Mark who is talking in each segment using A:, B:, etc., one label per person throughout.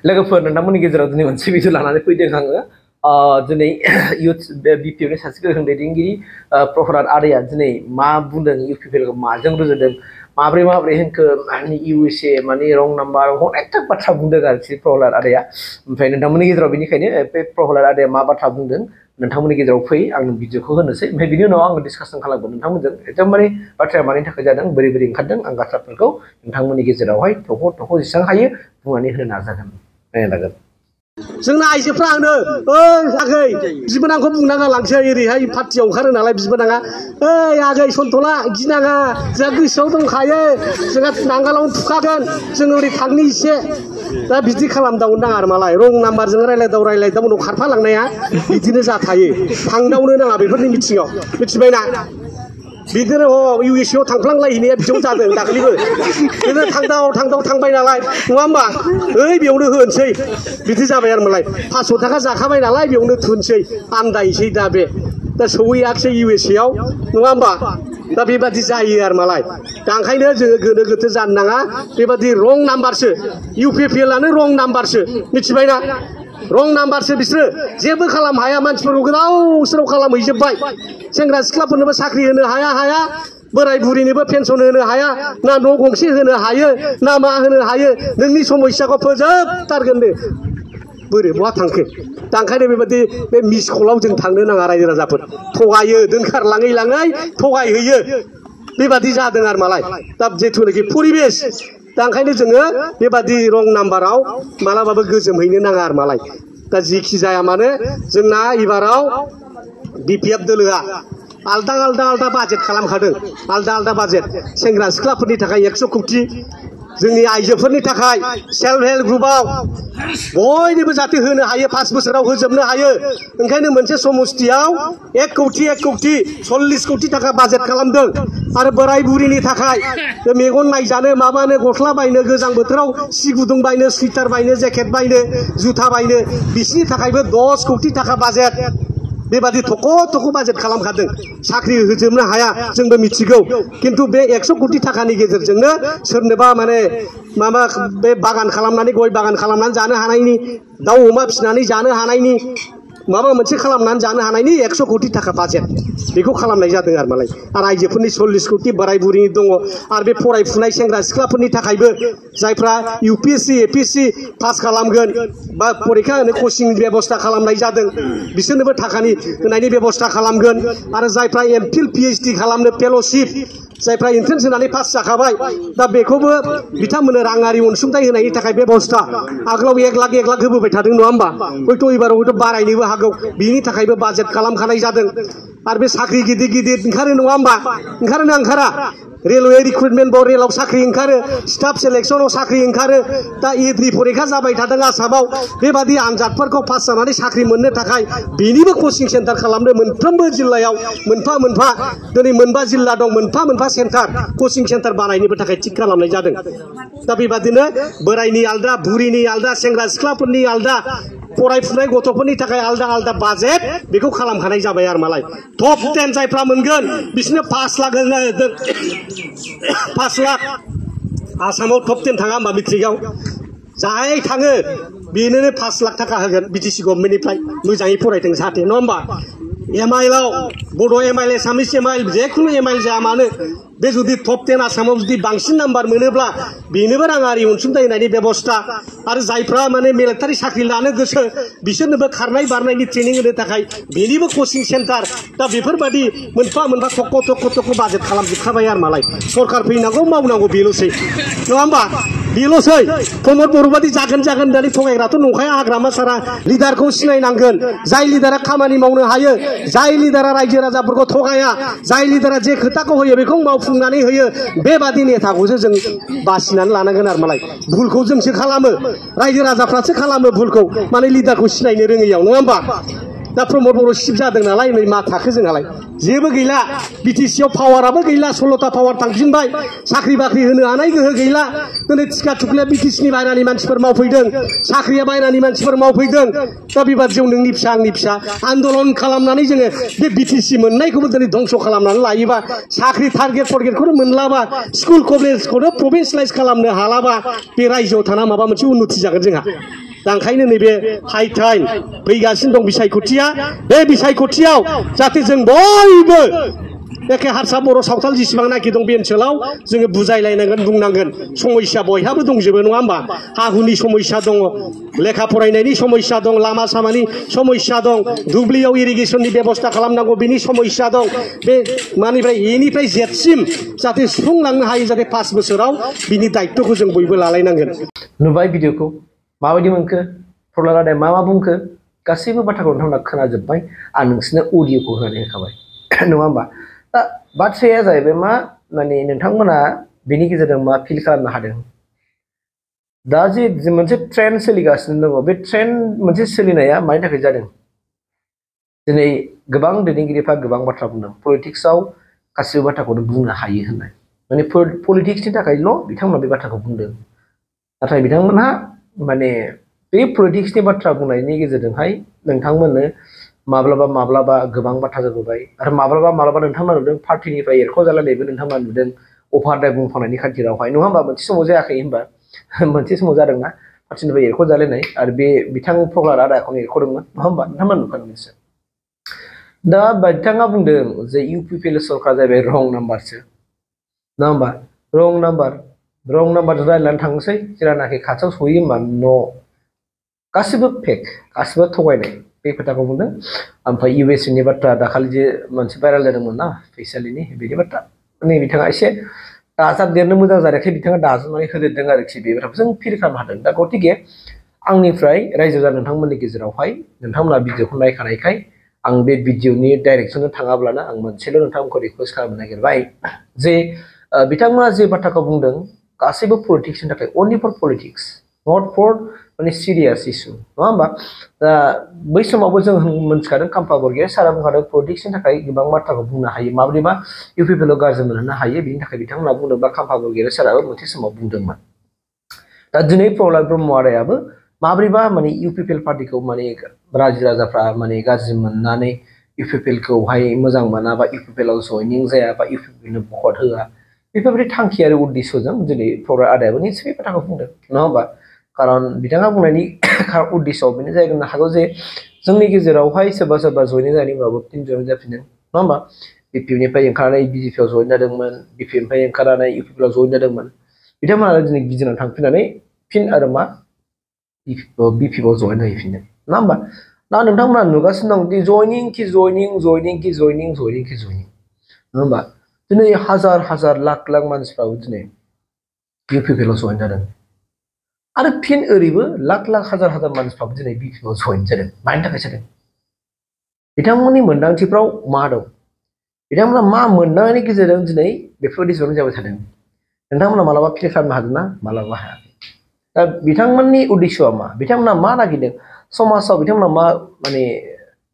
A: लोगोफोर नोंथांमोननि गेजेराव दिनै मोनसे भिडिअ लानानै फैदों आङो दिनै इउथ बिपिएफनि सासे गोख्रों दैदेनगिरि प्रहलाद आदैया दिनै मा बुंदों इउपिपिएलखौ माजों रुजुदों माब्रै होनखो इउएसए माने रं नाम्बार अनेकथा बाथ्रा बुंदों आरोखि प्रहलाद आदैया ओमफ्राय नोंथांमोननि गेजेराव बेनिखायनो बे प्रहलाद आदैया मा बाथ्रा बुंदों नोंथांमोननि गेजेराव फै आं भिडिअखौ होनोसै ओमफ्राय बिनि उनाव आङो डिसकासन खालामगोन नोंथांमोनजों एकदमबारे बाथ्राया मानि थाखाय जादों बोरै ओंखारदों आं बाथ्राफोरखौ नोंथांमोननि गेजेरावहाय थख' जेसेबां हायो बुंनानै होनो नाजागोन नायनो लागोन
B: जोंना आइजोफ्रा आंनो ओइ आगै बिबोनांखौ बुंना गालांसै ओरैहाय पार्टियाव ओंखारो नालाय बिबोनाङा ओइ आगै सन्थला गिनाङा जोंहा गोसोआव दंखायो जोंहा नांगालावनो थुखागोन जों ओरै थांनि एसे दा बिदि खालामदावनो नाङा आरो मालाय रं नाम्बारजों रायलायदाव उनाव खारफालांनाया बिदिनो जाथायो थांदावनो नाङा बेफोरनि मिथिङाव मिथिबायना बिदिनो इउएसए आव थांफ्लांलायहैनाया बिदियाव जादों दाख्लैबो बिदिनो थांबाय नालाय नङा होमबा ओइ बेयावनो होनोसै बिदि जाबाय आरो मालाय 500 थाखा जाखाबाय नालाय बेयावनो थुनसै आन्दायसै दा सहैयाखसै इउएसए आव नङा होमबा दा बेबादि जायो आरो मालाय दा ओंखायनो जोङो गोनो गोथो जानो नाङा बेबादि रं नाम्बारसो इउपिपिएलआनो रं नाम्बारसो मिथिबायना रं नाम्बारसो बिसोरो जेबो खालाम हाया मानसिफोरखौ गोदाव सोराव खालामहैजोब्बाय सेंग्रा सिख्लाफोरनोबो साख्रि होनो हाया बोराय बुरिनोबो पेन्सन होनो हाया ना न' गंसे होनो हायो ना मा होनो हायो नोंनि समस्याखौ फोजोबथारगोन दे बोरै बहा थांखो दा ओंखायनो बेबायदि बे मिस कलाव जों थांनो नाङा रायजो राजाफोर थगायो दोनखारलाङै थगायहैयो बेबादि जादों आरो मालाय दा जेथुनाखि परिबेस दा ओंखायनो जोङो बेबादि रं नाम्बाराव मालाबाबो गोजोमहैनो नाङा आरो मालाय दा जेखि जाया मानो जोंना एबाराव बिपिएफ दोलोआ आलदा बाजेट खालामखादों आलदा बाजेट सेंग्रा सिख्लाफोरनि थाखाय 100 कौटि जोंनि आइजोफोरनि थाखाय सेल्फ हेल्प ग्रुपआव बयनोबो जाहाथे होनो हायो 5 बोसोराव होजोबनो हायो ओंखायनो मोनसे समस्तियाव 1 कौटि 40 कौटि थाखा बाजेट खालामदों आरो बोराय बुरिनि थाखाय मेगन नायजानो माबानो गस्ला बायनो गोजां बोथोराव सि गुदुं बायनो सुइटार बायनो जेकेट बायनो जुथा बायनो बिसिनि थाखायबो 10 कौटि थाखा बाजेट बेबादि थख' बाजेट खालामखादों साख्रि होजोबनो हाया जोंबो मिथिगौ किन्तु बे 100 कौटि थाखानि गेजेरजोंनो सोरनोबा माने माबा बे बागान खालामनानै गय बागान खालामनानै जानो हानायनि दाउ अमा फिसिनानै जानो हानायनि माबा मोनसे खालामनानै जानो हानायनि 100 कौटि थाखा बाजेट बेखौ खालामनाय जादों आरो मालाय आरो आइजोफोरनि 40 कौटि बोराय बुरिनि दङ आरो बे फरायफुनाय सेंग्रा सिख्लाफोरनि थाखायबो जायफ्रा इउपिएससि एपिएससि पास खालामगोन बा परीक्षा होनो कचिंनि बेबस्था खालामनाय जादों बिसोरनोबो थाखानि होनायनि बेबस्था खालामगोन आरो जायफ्रा एमफिल पिएइचडि खालामनो फेल'शिप जायफ्रा एन्ट्रेन्स होनानै पास जाखाबाय दा बेखौबो बिथांमोननो राङारि अनसुंथाइ होनायनि थाखाय बेबस्था आगोलाव 1 लाख होबोबाय थादों नङा होमबा हयथ' एबाराव बारायनोबो हागौ बिनि थाखायबो बाजेट खालामखानाय जादों आरो बे साख्रि गिदिर ओंखारो नङा होमबा ओंखारोना ओंखारा रेलवे रिक्रुटमेन्ट बर्ड रेलाव साख्रि ओंखारो स्टाफ सिलेक्सनाव साख्रि ओंखारो दा एप्रि परीक्षा जाबाय थादों आसामाव बेबादि आनजादफोरखौ पास जानानै साख्रि मोननो थाखाय बेनिबो कचिं सेन्टार खालामनो मोनफ्रोमबो जिल्लायाव मोनफा दिनै 9 जिल्ला दं मोनफा सेन्टार कचिं सेन्टार बानायनोबो थाखाय थिक खालामनाय जादों दा बेबादिनो बोरायनि आलदा बुरिनि आलदा सेंग्रा सिख्लाफोरनि आलदा फरायफुनाय गथ'फोरनि थाखाय आलदा बाजेट बेखौ खालामखानाय जाबाय आरो मालाय टप 10 जायफ्रा मोनगोन बिसोरनो 5 लाख होनो 5 लाख आसामाव टप 10 थाङा होमबा मेट्रिकआव जाय थाङो बेनो 5 लाख थाखा होगोन बिटिसि गभर्नमेन्टनिफ्राय मोजाङै फरायथों जाहाथे नङा होमबा एमआइएलआव बड' एमआइएल एसामिस एमआइएल जेखुनु एमआइएल जाया मानो बे जुदि टप 10 आसामाव जुदि बांसिन नाम्बार मोनोब्ला बेनोबो राङारि अनसुंथाइ होनायनि बेबस्था आरो जायफ्रा माने मिलिटारि साख्रि लानो गोसो बिसोरनोबो खारनाय बारनायनि ट्रेनिं होनो थाखाय बेनिबो कचिं सेन्टार दा बेफोरबादि मोनफा थख' बाजेट खालामजोबखाबाय आरो मालाय सरकार फैनांगौ मावनांगौ बेल'सै नङा होमबा बेल'सै प्रमद बर'बादि जागोन होननानै थगायग्राथ' नंखाया हाग्रामा सारा लिडारखौ सिनायनांगोन जाय लिडारा खामानि मावनो हायो जाय लिडारा रायजो राजाफोरखौ थगाया जाय लिडारा जे खोथाखौ होयो बेखौ मावफुंनानै होयो बेबादि नेताखौसो जों बासिनानै लानांगोन आरो मालाय भुलखौ जोंसो खालामो रायजो राजाफ्रासो खालामो भुलखौ माने लिडारखौ सिनायनो रोङैयाव नङा होमबा दा प्रमद बर' शिफ्ट जादों नालाय नै मा थाखो जोंहालाय जेबो गैला बिटिसिआव पावाराबो गैला 16टा पावार थांफिनबाय साख्रि बाख्रि होनो हानाय गोहो गैला दिनै टिका थुख्लिया बिटिसिनि बायरानि मानसिफोर मावफैदों साख्रिया बायरानि मानसिफोर मावफैदों दा बेबादियाव नोंनि फिसा आंनि फिसा आन्दलन खालामनानै जोङो बे बिटिसि मोननायखौबो दिनै धंस खालामनानै लायोबा साख्रि टारगेटखौनो मोनलाबा स्कुल कलेजखौनो प्रभिन्सियेलाइज खालामनो हालाबा बे रायजोआव थाना माबा मोनसे उन्नति जागोन जोंहा दा ओंखायनो नैबे हाइ टाइम फैगासिनो दं बिसायख'थिया बे बिसायख'थियाव जाहाथे जों बयबो एखे हारसा बर' सावथाल जेसेबांनाखि दं बे ओनसोलाव जोङो बुजायलायनांगोन बुंनांगोन समस्या बयहाबो दंजोबो नङा होमबा हा हुनि समस्या दङ लेखा फरायनायनि समस्या दं लामा सामानि समस्या दं दुब्लियाव इरिगेसननि बेबस्था खालामनांगौ बिनि समस्या दं बे मानिफ्राय एनिफ्राय जेडसिम जाहाथे सुफुंलांनो हायो जाहाथे 5 बोसोराव बिनि दायित्वखौ जों बयबो लालायनांगोन
A: नुबाय भिडिअखौ माबायदि मोनखो प्रहलाद आदाया मा बुंखो गासैबो बाथ्राखौ नोंथांमोना खोनाजोब्बाय आं नोंसोरनो अडिअखौ होनानै होखाबाय नङा होमबा दा बाथ्राया जाहैबाय मा माने नोंथांमोना बेनि गेजेरजों मा फिल खालामनो हादों दा जे मोनसे ट्रेन्ड सोलिगासिनो दङ बे ट्रेन्ड मोनसे सोलिनाया मानि थाखाय जादों दिनै गोबां दैदेनगिरिफ्रा गोबां बाथ्रा बुंदों पलिटिक्सआव गासिबो बाथ्राखौनो बुंनो हायो होननाय माने पलिटिक्सनि थाखायल' बिथांमोना बे बाथ्राखौ बुंदों नाथाय बिथांमोनहा माने बे पलिटिक्सनि बाथ्रा बुंनायनि गेजेरजोंहाय नोंथांमोननो माब्लाबा गोबां बाथ्रा जाबोबाय आरो माब्लाबा नोंथांमोना नुदों पार्टिनिफ्राय एरख'जालायनायबो नोंथांमोना नुदों अभारद्राइभ बुंफांनायनि खाथिरावहाय नङा होमबा मोनसे समाव जायाखै होमबा मोनसे समाव जादोंना पार्टिनिफ्राय एरख'जालायनाय आरो बे बिथां प्रहलाद आदाखौनो एरख'दोंमोन नङा होमबा नोंथांमोना नुखादोंसो दा बिथाङा बुंदों जे UPPL सरकार जाहैबाय रं नाम्बारसो नङा होमबा रं नाम्बारजों रायज्लायनानै थांनोसै जेरानाखि खाथियाव सहैयो होमबा न' गासिबो फेक गासिबो थगायनाय बे खोथाखौ बुंदों ओमफ्राय USA नि बाथ्रा दाखालि जे मोनसे भाइरेल जादोंमोन ना फैसालिनि बेनि बाथ्रा नै बिथाङा एसे दाजाबदेरनो मोजां जानायखाय बिथाङा दाजाबनानै होदेरदों आरोखि बे बाथ्राखौ जों फिल खालामनो हादों दा गतिके आंनिफ्राय रायजो जानो नोंथांमोननि गेजेरावहाय नोंथांमोना भिडिअखौ नायखानायखाय आं बे भिडिअनि डाइरेक्सनजों थाङाब्लानो आं मोनसेल' नोंथांमोनखौ रिक्वेस्ट खालामनो नागिरबाय जे बिथांमोना जे बाथ्राखौ बुंदों गासैबो पलिटिक्सनि थाखाय अनलि फर पलिटिक्स नट फर माने सिरियास इस्यु नङा होमबा दा बै समावबो जों मोनथिखादों काम्फा बरग'हाइ सारा बुंखादों पलिटिक्सनि थाखाय गोबां बाथ्राखौ बुंनो हायो माब्रैबा UPPL गाज्रि मोनहोनो हायो बिनि थाखाय बिथांमोना बुंदों बा काम्फा बरग'हाइ साराबो मोनसे समाव बुंदोंमोन दा दिनै प्रहलाद ब्रह्म आदायाबो माब्रैबा माने UPPL पार्टिखौ माने रायजो राजाफ्रा माने गाज्रि मोननानै UPPLखौहाय मोजां मोना बा UPPLआव जयनिं जाया बा UPPLनो भट होआ बेफोरबायदि थांखि आरो उद्देश्यजों दिनै प्रहलाद आदायाबो निसय बे बाथ्राखौ बुंदों नङा होमबा खारन बिथाङा बुंनायनि उद्देश्यआव बेनो जानो हागौ जे जोंनि गेजेरावहाय सोरबा जयनिं जानायनि उनावबो फिन जयनिं जाफिनो नङा होमबा BPFनिफ्राय ओंखारनानै BJPआव जयेन जादोंमोन BPFनिफ्राय ओंखारनानै UPPLआव जयेन जादोंमोन बिथांमोना दिनै गिदिंनानै थांफिननानै फिन आरो मा BPFआव जयेन जाहैफिनदों नङा होमबा दा नोंथांमोना नुगासिनो दं दि जयनिं नङा होमबा दिनै हाजार लाख मानसिफ्राबो दिनै UPPLआव जयेन जादों आरो फिन ओरैबो लाख हाजार मानसिफ्राबो दिनै BPFआव जयेन जादों मानि थाखाय जादों बिथांमोननि मोनदांथिफ्राव मा दं बिथांमोना मा मोनदांनायनि गेजेरजों दिनै बेफोरबायदि जयेन जाबाय थादों नोंथांमोना मालाबा फिल खालामनो हादों ना मालाबा हायाखै दा बिथांमोननि उद्देश्यआ मा बिथांमोना मा नागिरदों समाजाव बिथांमोना मा माने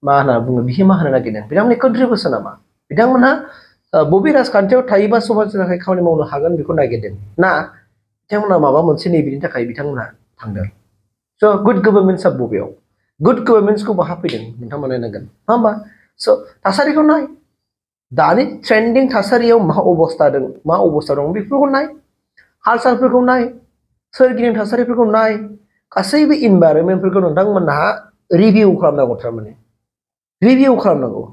A: मा होनना बुङो बिहोमा होनो नागिरदों बिथांमोननि कन्ट्रिबिउसना मा बिथांमोनहा बबे राजखान्थियाव थायोबा समाजनि थाखाय खामानि मावनो हागोन बेखौ नागिरदों ना बिथांमोना माबा मोनसे नैबेनि थाखाय बिथांमोना थांदों स' गुड गभर्नमेन्टआ बबेयाव गुड गभर्नमेन्टखौ बहा फैदों नोंथांमोना नायनांगोन नङा होमबा स' थासारिखौ नाय दानि ट्रेन्डिं थासारियाव मा अबस्था दं बेफोरखौ नाय हाल सालफोरखौ नाय सोरगिदिं थासारिफोरखौ नाय गासैबो इनभाइरनमेन्टफोरखौ नोंथांमोनहा रिभिउ खालामनांगौ थारमाने रिभिउ खालामनांगौ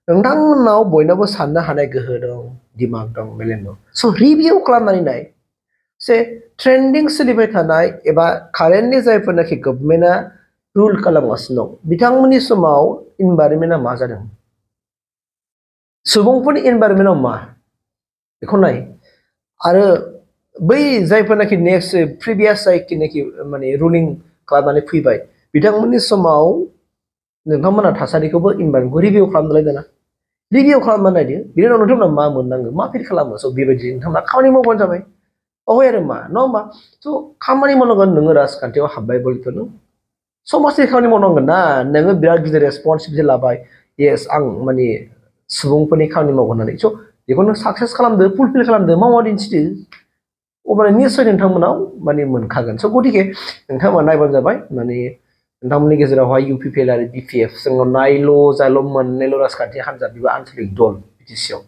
A: नोंथांमोननाव बयनावबो साननो हानाय गोहो दं दिमाग दं मेलेम दं स' रिभिउ खालामनानै नाय जे ट्रेन्डिं सोलिबाय थानाय एबा कारेन्टनि जायफोरनाखि गभर्नमेन्टआ रुल खालामगासिनो दं बिथांमोननि समाव इनभाइरनमेन्टआ मा जादों सुबुंफोरनि इनभाइरनमेन्टआव मा बेखौ नाय आरो बै जायफोरनाखि नेक्स्ट प्रिभियास जायखिनाखि माने रुलिं खालामनानै फैबाय बिथांमोननि समाव नोंथांमोना थासारिखौबो इनभाइरनमेन्टखौ रिभिउ खालामनानै दाना रिभिउ खालामनानै नायदो बिनि उनाव नोंथांमोना मा मोननांगौ मा फिल खालामो स' बेबायदि नोंथांमोना खामानि मावबानो जाबाय अहे आरो मा नङा होमबा स' खामानि मावनांगोन नोङो राजखान्थियाव हाबबाय बलथ' नों समाजनि खामानि मावनांगोन ना नोङो बिराद गिदिर रेसपन्सिबिलिटि लाबाय येस आं माने सुबुंफोरनि खामानि मावगोन होननानै स' बेखौ नों साक्सेस खालामदो फुलफिल खालामदो मावना दिन्थिदो अब्ला निस्सय नोंथांमोनाव माने मोनखागोन स' गतिके नोंथांमोना नायबानो जाबाय माने नोंथांमोननि गेजेरावहाय UPPL आरो BPF जोंनाव नायल' मोननैल' राजखान्थि हान्जा बेबो आनसलिक दल BTC-आव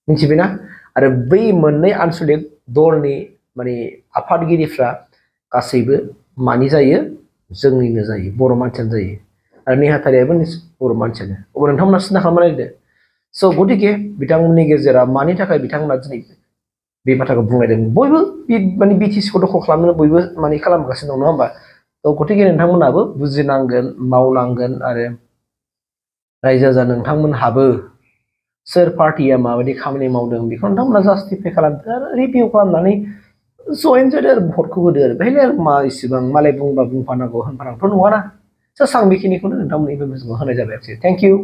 A: मिथिबायना आरो बै मोननै आनसलिक दलनि माने आफादगिरिफ्रा गासैबो मानि जायो जोंनिनो जायो बर' मानसियानो जायो आरो नेहाथारियाबो बर' मानसियानो अब्ला नोंथांमोना सिन्था खालामनानै नायदो स' गतिके बिथांमोननि गेजेराव मानि थाखाय बिथांमोना दिनै बे बाथ्राखौ बुंलायदों बयबो माने बिटिसिखौ दखल खालामनो बयबो माने खालामगासिनो दं नङा होमबा थ' गतिके नोंथांमोनाबो बुजिनांगोन मावनांगोन आरो रायजो राजा नोंथांमोनहाबो सोर पार्टिया माबायदि खामानि मावदों बेखौ नोंथांमोना जास्टिफाइ खालामदो आरो रिभिउ खालामनानै जइन जादो आरो भटखौ होदो आरो बेहायनो आरो मा इसेबां मालाय बुंबा बुंफानांगौ होनफानांगौथ' नङाना स' आं बेखिनिखौनो नोंथांमोननि इनफरमेसनखौ होनाय जाबाय आरोखि थेंक इउ